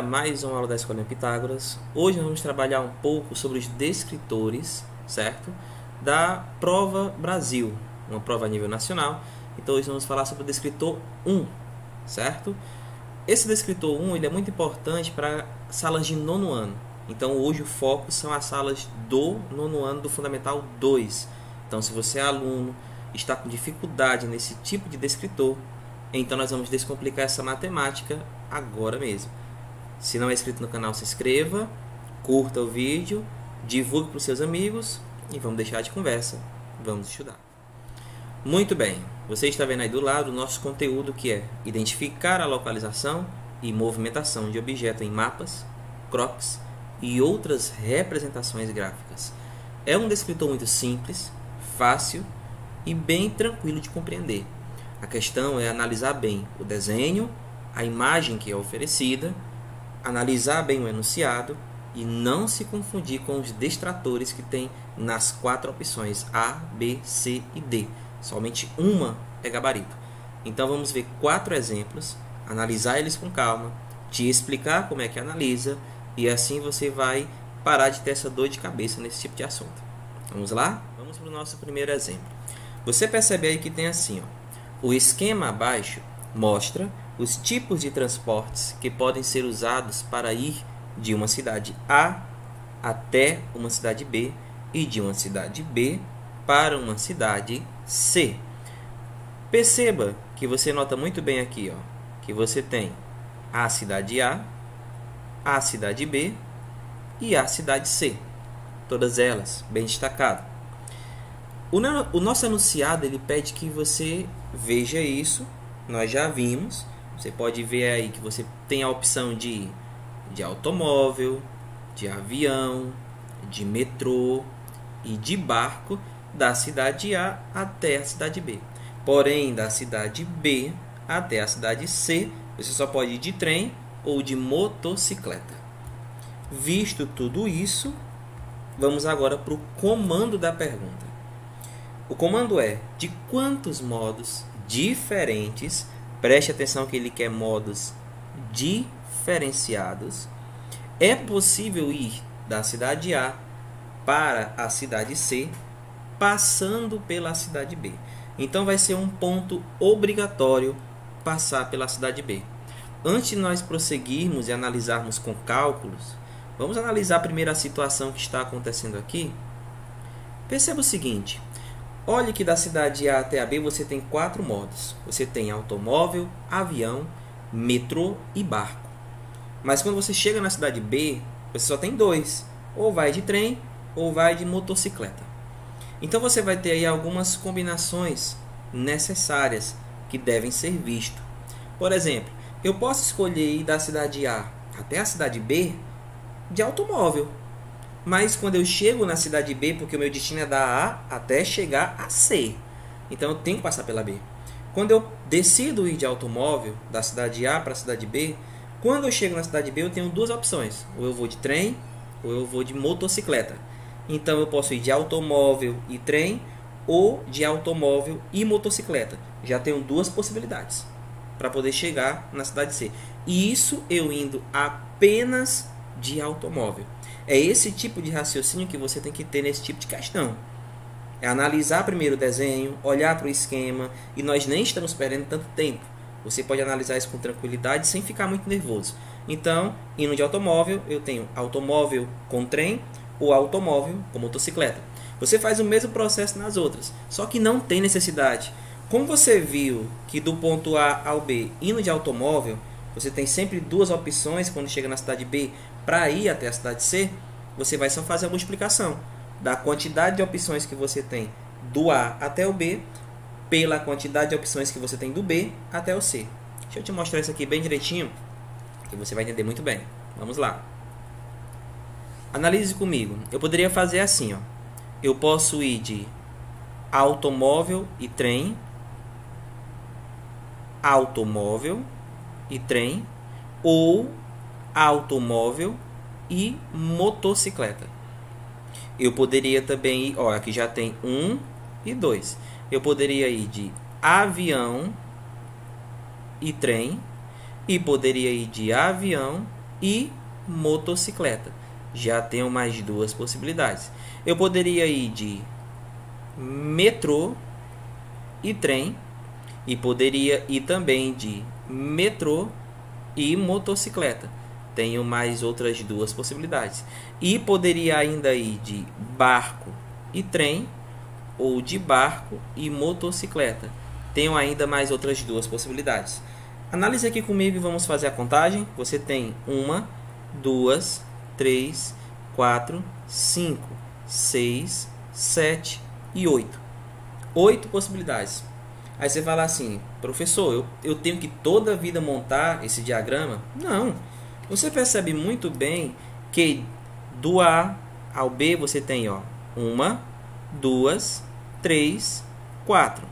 mais uma aula da Escolinha Pitágoras. Hoje nós vamos trabalhar um pouco sobre os descritores, certo? Da prova Brasil, uma prova a nível nacional. Então hoje vamos falar sobre o descritor 1, certo? Esse descritor 1 ele é muito importante para salas de nono ano. Então hoje o foco são as salas do nono ano do Fundamental 2. Então se você é aluno, está com dificuldade nesse tipo de descritor, então nós vamos descomplicar essa matemática agora mesmo. Se não é inscrito no canal, se inscreva, curta o vídeo, divulgue para os seus amigos e vamos deixar de conversa, vamos estudar. Muito bem, você está vendo aí do lado o nosso conteúdo, que é identificar a localização e movimentação de objetos em mapas, croquis e outras representações gráficas. É um descritor muito simples, fácil e bem tranquilo de compreender. A questão é analisar bem o desenho, a imagem que é oferecida, analisar bem o enunciado e não se confundir com os distratores que tem nas 4 opções A, B, C e D. Somente uma é gabarito. Então vamos ver 4 exemplos, analisar eles com calma, te explicar como é que analisa e assim você vai parar de ter essa dor de cabeça nesse tipo de assunto. Vamos lá? Vamos para o nosso primeiro exemplo. Você percebe aí que tem assim, ó. O esquema abaixo mostra os tipos de transportes que podem ser usados para ir de uma cidade A até uma cidade B e de uma cidade B para uma cidade C. Perceba que você nota muito bem aqui, ó, que você tem a cidade A cidade B e a cidade C. Todas elas bem destacadas. O nosso enunciado ele pede que você veja isso, nós já vimos. Você pode ver aí que você tem a opção de automóvel, de avião, de metrô e de barco da cidade A até a cidade B. Porém, da cidade B até a cidade C, você só pode ir de trem ou de motocicleta. Visto tudo isso, vamos agora para o comando da pergunta. O comando é: de quantos modos diferentes, preste atenção que ele quer modos diferenciados, é possível ir da cidade A para a cidade C, passando pela cidade B. Então vai ser um ponto obrigatório passar pela cidade B. Antes de nós prosseguirmos e analisarmos com cálculos, vamos analisar primeiro a situação que está acontecendo aqui. Perceba o seguinte. Olhe que da cidade A até a B você tem 4 modos. Você tem automóvel, avião, metrô e barco. Mas quando você chega na cidade B, você só tem 2. Ou vai de trem ou vai de motocicleta. Então você vai ter aí algumas combinações necessárias que devem ser vistas. Por exemplo, eu posso escolher ir da cidade A até a cidade B de automóvel. Mas quando eu chego na cidade B, porque o meu destino é da A até chegar a C, então eu tenho que passar pela B. Quando eu decido ir de automóvel da cidade A para a cidade B, quando eu chego na cidade B eu tenho 2 opções: ou eu vou de trem ou eu vou de motocicleta. Então eu posso ir de automóvel e trem ou de automóvel e motocicleta. Já tenho 2 possibilidades para poder chegar na cidade C. E isso eu indo apenas de automóvel. É esse tipo de raciocínio que você tem que ter nesse tipo de questão. É analisar primeiro o desenho, olhar para o esquema, e nós nem estamos perdendo tanto tempo. Você pode analisar isso com tranquilidade, sem ficar muito nervoso. Então, indo de automóvel, eu tenho automóvel com trem ou automóvel com motocicleta. Você faz o mesmo processo nas outras, só que não tem necessidade. Como você viu que do ponto A ao B, indo de automóvel, você tem sempre 2 opções quando chega na cidade B para ir até a cidade C, você vai só fazer a multiplicação da quantidade de opções que você tem do A até o B pela quantidade de opções que você tem do B até o C. Deixa eu te mostrar isso aqui bem direitinho, que você vai entender muito bem. Vamos lá. Analise comigo. Eu poderia fazer assim, ó. Eu posso ir de automóvel e trem, automóvel e trem, ou automóvel e motocicleta. Eu poderia também ir, ó, aqui já tem 1 e 2. Eu poderia ir de avião e trem, e poderia ir de avião e motocicleta. Já tenho mais duas possibilidades. Eu poderia ir de metrô e trem, e poderia ir também de metrô e motocicleta. Tenho mais outras duas possibilidades. E poderia ainda ir de barco e trem, ou de barco e motocicleta. Tenho ainda mais outras duas possibilidades. Analise aqui comigo e vamos fazer a contagem. Você tem 1, 2, 3, 4, 5, 6, 7 e 8. 8 possibilidades. Aí você fala assim, professor, eu tenho que toda a vida montar esse diagrama? Não. Você percebe muito bem que do A ao B você tem 1, 2, 3, 4.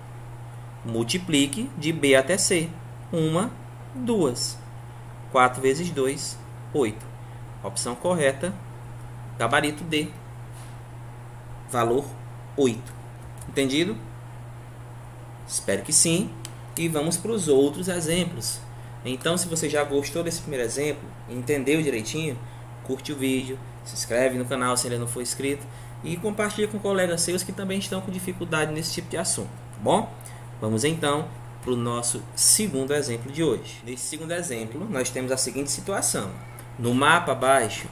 Multiplique de B até C. 1, 2. 4 vezes 2, 8. Opção correta, gabarito D. Valor 8. Entendido? Espero que sim. E vamos para os outros exemplos. Então, se você já gostou desse primeiro exemplo, entendeu direitinho, curte o vídeo, se inscreve no canal se ainda não for inscrito e compartilha com colegas seus que também estão com dificuldade nesse tipo de assunto, tá bom? Vamos então para o nosso segundo exemplo de hoje. Nesse segundo exemplo, nós temos a seguinte situação. No mapa abaixo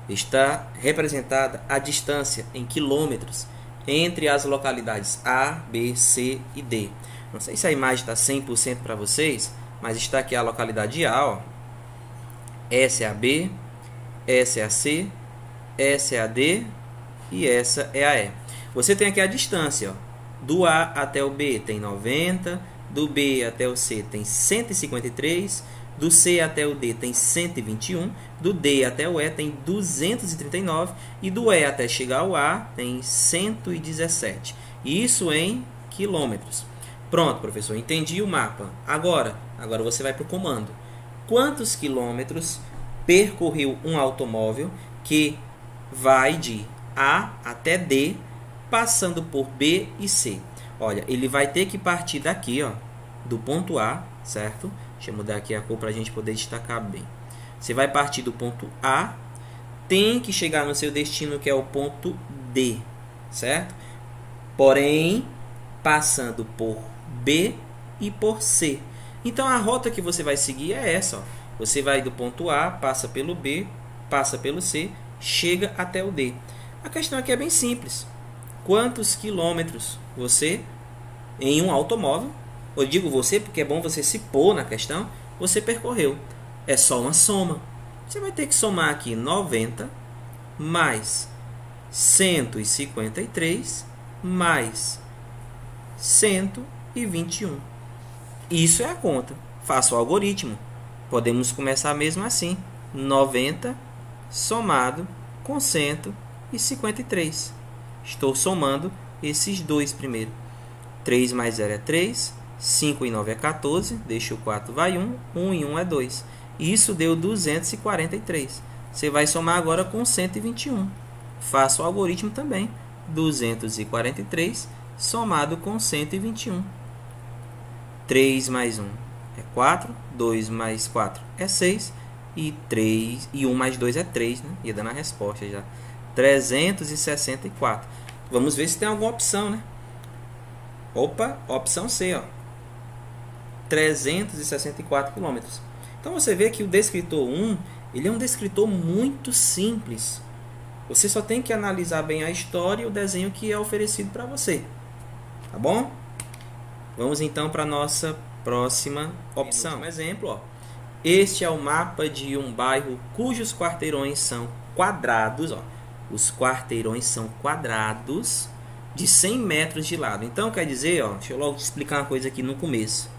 está representada a distância em quilômetros entre as localidades A, B, C e D. Não sei se a imagem está 100% para vocês, mas está aqui a localidade A, ó. Essa é a B, essa é a C, essa é a D e essa é a E. Você tem aqui a distância, ó. Do A até o B tem 90, do B até o C tem 153, do C até o D tem 121, do D até o E tem 239 e do E até chegar ao A tem 117. Isso em quilômetros. Pronto, professor, entendi o mapa. Agora você vai para o comando. Quantos quilômetros percorreu um automóvel que vai de A até D, passando por B e C? Olha, ele vai ter que partir daqui, ó, do ponto A, certo? Deixa eu mudar aqui a cor para a gente poder destacar bem. Você vai partir do ponto A, tem que chegar no seu destino, que é o ponto D, certo? Porém, passando por B e por C. Então, a rota que você vai seguir é essa, ó. Você vai do ponto A, passa pelo B, passa pelo C, chega até o D. A questão aqui é bem simples. Quantos quilômetros você, em um automóvel, eu digo você porque é bom você se pôr na questão, você percorreu? É só uma soma. Você vai ter que somar aqui 90 mais 153 mais 121. Isso é a conta. Faça o algoritmo. Podemos começar mesmo assim. 90 somado com 153. Estou somando esses dois primeiro. 3 mais 0 é 3. 5 e 9 é 14. Deixa o 4, vai 1. 1 e 1 é 2. Isso deu 243. Você vai somar agora com 121. Faça o algoritmo também. 243 somado com 121. 3 mais 1 é 4. 2 mais 4 é 6. E 1 mais 2 é 3. Né? Ia dando a resposta já. 364. Vamos ver se tem alguma opção, né? Opa, opção C, ó. 364 km. Então você vê que o descritor 1, ele é um descritor muito simples. Você só tem que analisar bem a história e o desenho que é oferecido para você. Tá bom? Vamos então para a nossa próxima opção. Um exemplo, ó. Este é o mapa de um bairro cujos quarteirões são quadrados, ó. Os quarteirões são quadrados de 100 metros de lado. Então, quer dizer, ó, deixa eu logo te explicar uma coisa aqui no começo.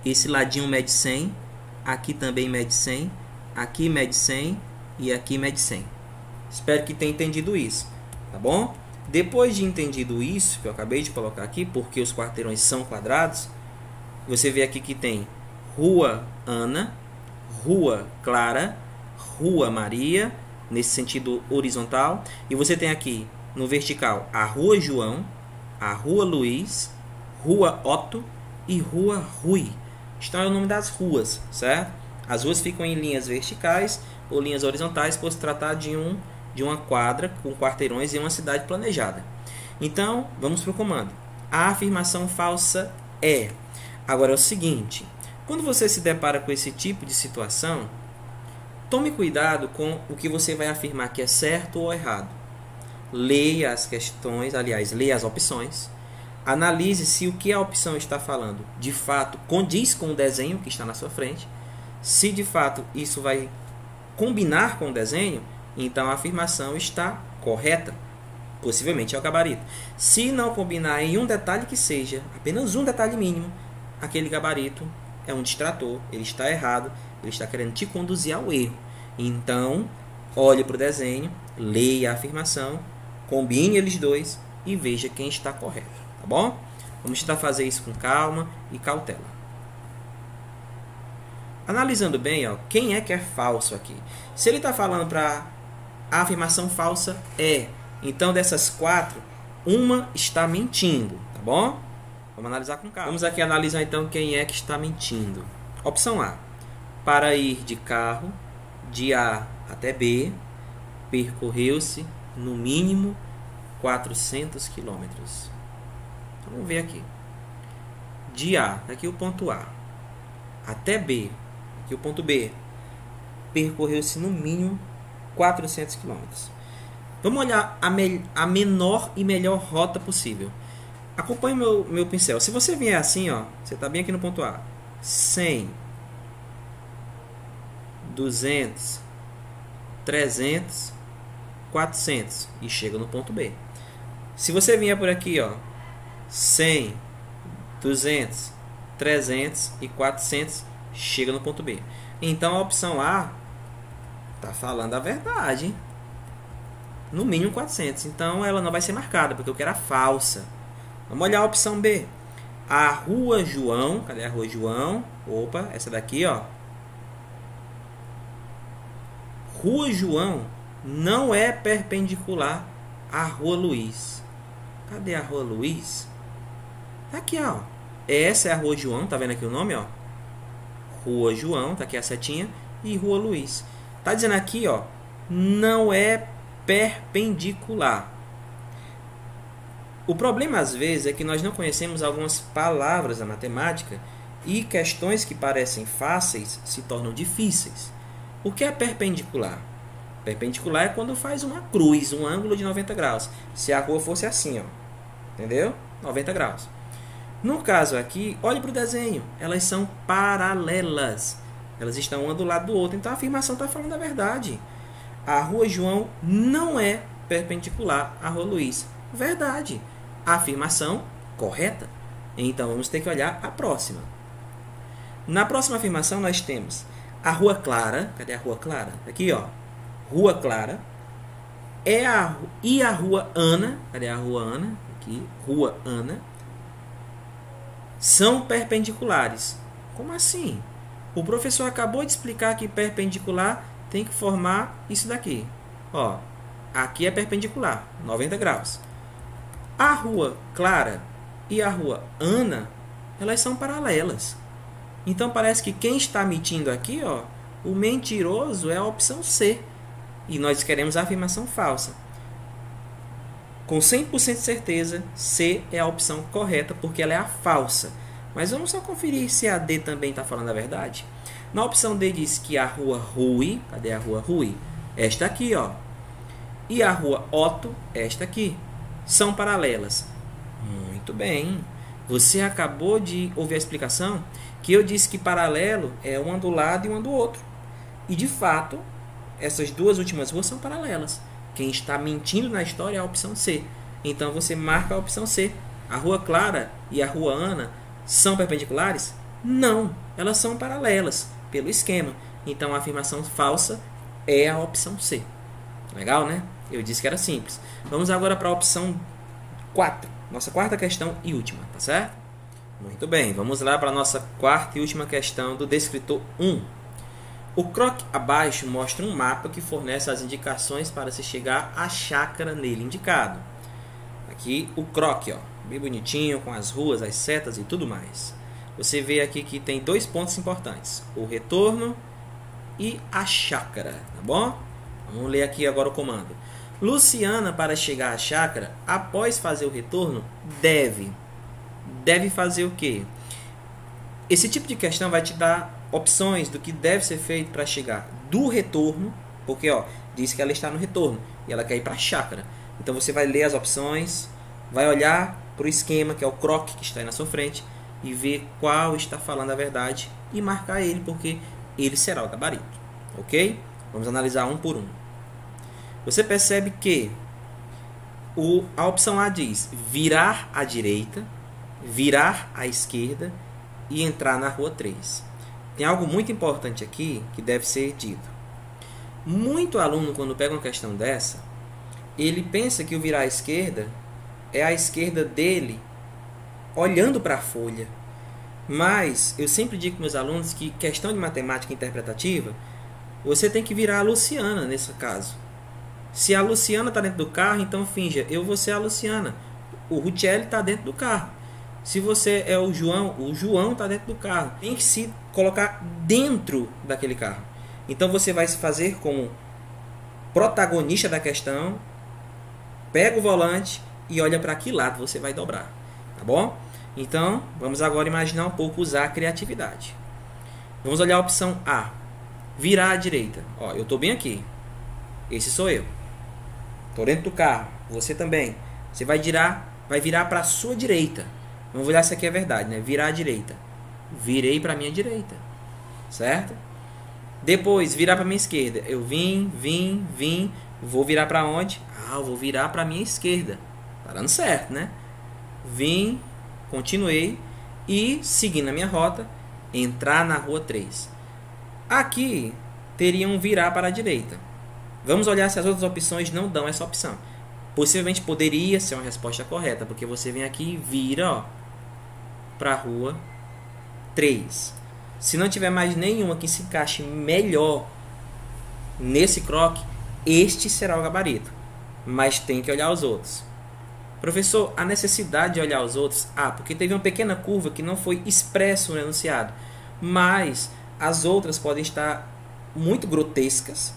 Esse ladinho mede 100, aqui também mede 100, aqui mede 100 e aqui mede 100. Espero que tenha entendido isso, tá bom? Depois de entendido isso, que eu acabei de colocar aqui, porque os quarteirões são quadrados, você vê aqui que tem Rua Ana, Rua Clara, Rua Maria, nesse sentido horizontal, e você tem aqui no vertical a Rua João, a Rua Luiz, Rua Otto e Rua Rui. Então é o nome das ruas, certo? As ruas ficam em linhas verticais, ou linhas horizontais, por se tratar de uma quadra com quarteirões e uma cidade planejada. Então, vamos para o comando. A afirmação falsa é. Agora é o seguinte, quando você se depara com esse tipo de situação, tome cuidado com o que você vai afirmar que é certo ou errado. Leia as questões, aliás, leia as opções. Analise se o que a opção está falando de fato condiz com o desenho que está na sua frente. Se de fato isso vai combinar com o desenho, então a afirmação está correta. Possivelmente é o gabarito. Se não combinar em um detalhe que seja, apenas um detalhe mínimo, aquele gabarito é um distrator, ele está errado, ele está querendo te conduzir ao erro. Então, olhe para o desenho, leia a afirmação, combine eles dois e veja quem está correto. Tá bom? Vamos tentar fazer isso com calma e cautela. Analisando bem, ó, quem é que é falso aqui? Se ele está falando para a afirmação falsa é, então dessas 4, uma está mentindo, tá bom? Vamos analisar com calma. Vamos aqui analisar então quem é que está mentindo. Opção A. Para ir de carro de A até B, percorreu-se no mínimo 400 km. Vamos ver aqui. De A, aqui o ponto A, até B, aqui o ponto B, percorreu-se no mínimo 400 km. Vamos olhar a menor e melhor rota possível. Acompanhe meu pincel. Se você vier assim, ó, você está bem aqui no ponto A. 100, 200, 300, 400 e chega no ponto B. Se você vier por aqui, ó, 100, 200, 300 e 400, chega no ponto B. Então a opção A está falando a verdade, hein? No mínimo 400. Então ela não vai ser marcada, porque eu quero a falsa. Vamos olhar a opção B. A Rua João, cadê a Rua João? Opa, essa daqui, ó. Rua João não é perpendicular à Rua Luiz. Cadê a Rua Luiz? Aqui, ó. Essa é a Rua João, tá vendo aqui o nome, ó? Rua João, tá aqui a setinha, e Rua Luiz. Tá dizendo aqui, ó, não é perpendicular. O problema às vezes é que nós não conhecemos algumas palavras da matemática e questões que parecem fáceis se tornam difíceis. O que é perpendicular? Perpendicular é quando faz uma cruz, um ângulo de 90 graus. Se a rua fosse assim, ó, entendeu? 90 graus. No caso aqui, olhe para o desenho. Elas são paralelas. Elas estão uma do lado do outro. Então a afirmação está falando a verdade. A Rua João não é perpendicular à Rua Luiz. Verdade. A afirmação correta. Então vamos ter que olhar a próxima. Na próxima afirmação nós temos a Rua Clara. Cadê a Rua Clara? Aqui, ó. Rua Clara. E a Rua Ana. Cadê a Rua Ana? Aqui. Rua Ana. São perpendiculares. Como assim? O professor acabou de explicar que perpendicular tem que formar isso daqui. Ó, aqui é perpendicular, 90 graus. A Rua Clara e a Rua Ana, elas são paralelas. Então parece que quem está mentindo aqui, ó, o mentiroso é a opção C. E nós queremos a afirmação falsa. Com 100% de certeza, C é a opção correta, porque ela é a falsa. Mas vamos só conferir se a D também está falando a verdade. Na opção D diz que a Rua Rui, cadê a Rua Rui? Esta aqui, ó. E a Rua Otto, esta aqui. São paralelas. Muito bem. Você acabou de ouvir a explicação que eu disse que paralelo é uma do lado e uma do outro. E de fato, essas duas últimas ruas são paralelas. Quem está mentindo na história é a opção C. Então você marca a opção C. A Rua Clara e a Rua Ana são perpendiculares? Não, elas são paralelas pelo esquema. Então a afirmação falsa é a opção C. Legal, né? Eu disse que era simples. Vamos agora para a opção 4. Nossa quarta questão e última, tá certo? Muito bem, vamos lá para a nossa quarta e última questão do descritor 1. O croquis abaixo mostra um mapa que fornece as indicações para se chegar à chácara nele indicado. Aqui o croquis, ó, bem bonitinho, com as ruas, as setas e tudo mais. Você vê aqui que tem dois pontos importantes. O retorno e a chácara, tá bom? Vamos ler aqui agora o comando. Luciana, para chegar à chácara, após fazer o retorno, deve fazer o quê? Esse tipo de questão vai te dar opções do que deve ser feito para chegar do retorno, porque ó, diz que ela está no retorno e ela quer ir para a chácara. Então você vai ler as opções, vai olhar para o esquema, que é o croque que está aí na sua frente, e ver qual está falando a verdade e marcar ele, porque ele será o gabarito. Ok? Vamos analisar um por um. Você percebe que a opção A diz virar à direita, virar à esquerda e entrar na rua 3. Tem algo muito importante aqui que deve ser dito. Muito aluno, quando pega uma questão dessa, ele pensa que o virar à esquerda é a esquerda dele olhando para a folha. Mas eu sempre digo para meus alunos que questão de matemática interpretativa, você tem que virar a Luciana nesse caso. Se a Luciana está dentro do carro, então finja, eu vou ser a Luciana. O Ruchelli está dentro do carro. Se você é o João está dentro do carro. Tem que se colocar dentro daquele carro. Então você vai se fazer como protagonista da questão, pega o volante e olha para que lado você vai dobrar. Tá bom? Então, vamos agora imaginar um pouco usar a criatividade. Vamos olhar a opção A. Virar à direita. Ó, eu estou bem aqui. Esse sou eu. Estou dentro do carro. Você também. Você vai virar para a sua direita. Vamos olhar se aqui é verdade, né? Virar à direita. Virei para a minha direita. Certo? Depois, virar para a minha esquerda. Eu vim. Vou virar para onde? Eu vou virar para a minha esquerda. Tá dando certo, né? Vim, continuei e, seguindo a minha rota, entrar na rua 3. Aqui, teria um virar para a direita. Vamos olhar se as outras opções não dão essa opção. Possivelmente poderia ser uma resposta correta, porque você vem aqui e vira para a rua 3. Se não tiver mais nenhuma que se encaixe melhor nesse croque, este será o gabarito. Mas tem que olhar os outros. Professor, a necessidade de olhar os outros? Porque teve uma pequena curva que não foi expresso no enunciado. Mas as outras podem estar muito grotescas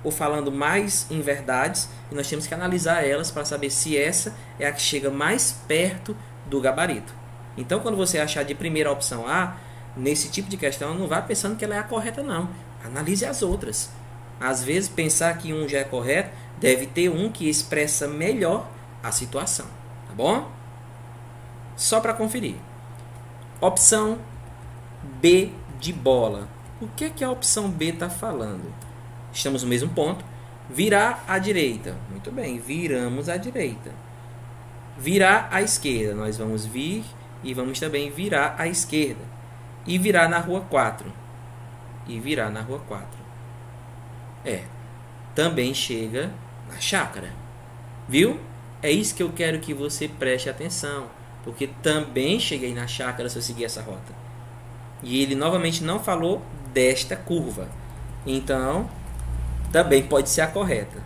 ou falando mais em verdades, e nós temos que analisar elas para saber se essa é a que chega mais perto do gabarito. Então, quando você achar de primeira a opção A, nesse tipo de questão, não vá pensando que ela é a correta, não. Analise as outras. Às vezes, pensar que um já é correto, deve ter um que expressa melhor a situação. Tá bom? Só para conferir. Opção B de bola. O que é que a opção B está falando? Estamos no mesmo ponto. Virar à direita. Muito bem, viramos à direita. Virar à esquerda. Nós vamos vir e vamos também virar à esquerda. E virar na rua 4. E virar na rua 4. Também chega na chácara. Viu? É isso que eu quero que você preste atenção. Porque também cheguei na chácara se eu seguir essa rota. E ele novamente não falou desta curva. Então, também pode ser a correta.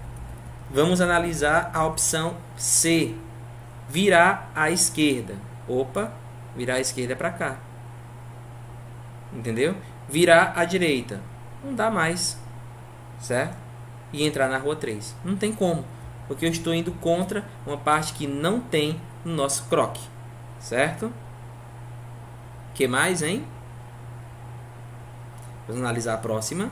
Vamos analisar a opção C. Virar à esquerda. Virar à esquerda é para cá. Entendeu? Virar à direita. Não dá mais. Certo? E entrar na rua 3. Não tem como. Porque eu estou indo contra uma parte que não tem no nosso croque. Certo? O que mais, hein? Vamos analisar a próxima.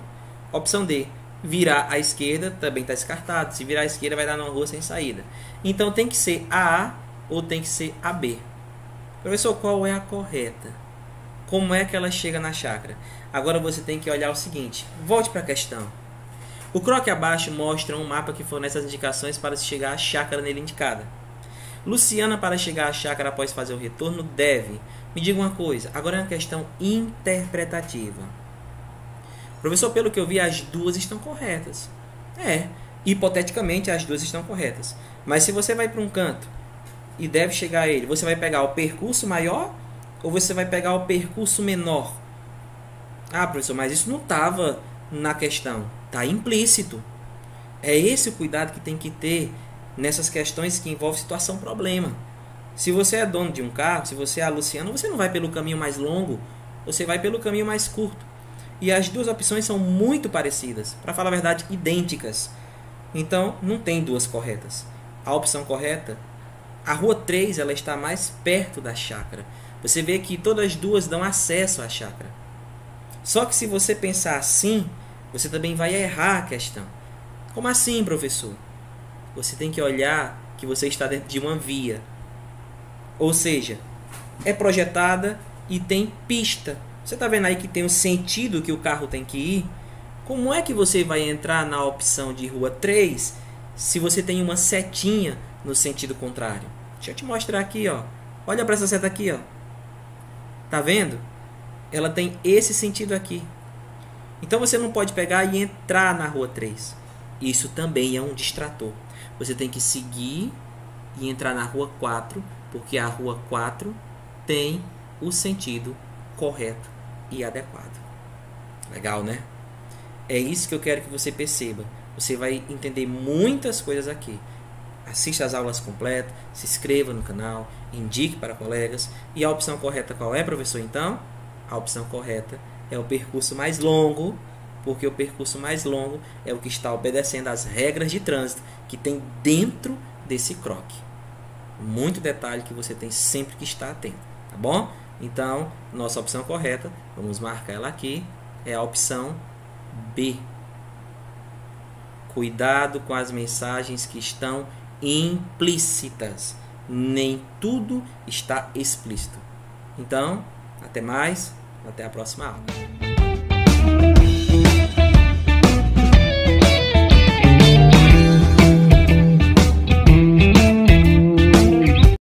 Opção D. Virar à esquerda também está descartado. Se virar à esquerda vai dar numa rua sem saída. Então tem que ser a A ou tem que ser a B. Professor, qual é a correta? Como é que ela chega na chácara? Agora você tem que olhar o seguinte. Volte para a questão. O croque abaixo mostra um mapa que fornece as indicações para se chegar à chácara nele indicada. Luciana, para chegar à chácara após fazer o retorno, deve. Me diga uma coisa. Agora é uma questão interpretativa. Professor, pelo que eu vi, as duas estão corretas. Hipoteticamente as duas estão corretas. Mas se você vai para um canto e deve chegar a ele, você vai pegar o percurso maior ou você vai pegar o percurso menor? Professor, mas isso não estava na questão. Está implícito. É esse o cuidado que tem que ter nessas questões que envolvem situação-problema. Se você é dono de um carro, se você é a Luciana, você não vai pelo caminho mais longo, você vai pelo caminho mais curto. E as duas opções são muito parecidas, para falar a verdade, idênticas. Então, não tem duas corretas. A opção correta, a rua 3, ela está mais perto da chácara. Você vê que todas as duas dão acesso à chácara. Só que se você pensar assim, você também vai errar a questão. Como assim, professor? Você tem que olhar que você está dentro de uma via. Ou seja, é projetada e tem pista. Você está vendo aí que tem o sentido que o carro tem que ir? Como é que você vai entrar na opção de rua 3 se você tem uma setinha no sentido contrário? Deixa eu te mostrar aqui, ó. Olha para essa seta aqui, ó. Tá vendo? Ela tem esse sentido aqui. Então você não pode pegar e entrar na rua 3. Isso também é um distrator. Você tem que seguir e entrar na rua 4, porque a rua 4 tem o sentido correto e adequado. Legal, né? É isso que eu quero que você perceba. Você vai entender muitas coisas aqui. Assista as aulas completas, se inscreva no canal, indique para colegas. E a opção correta qual é, professor? Então, a opção correta é o percurso mais longo, porque o percurso mais longo é o que está obedecendo às regras de trânsito que tem dentro desse croque. Muito detalhe que você tem sempre que estar atento, tá bom? Então, nossa opção correta, vamos marcar ela aqui, é a opção B. Cuidado com as mensagens que estão implícitas. Nem tudo está explícito. Então, até mais, até a próxima aula.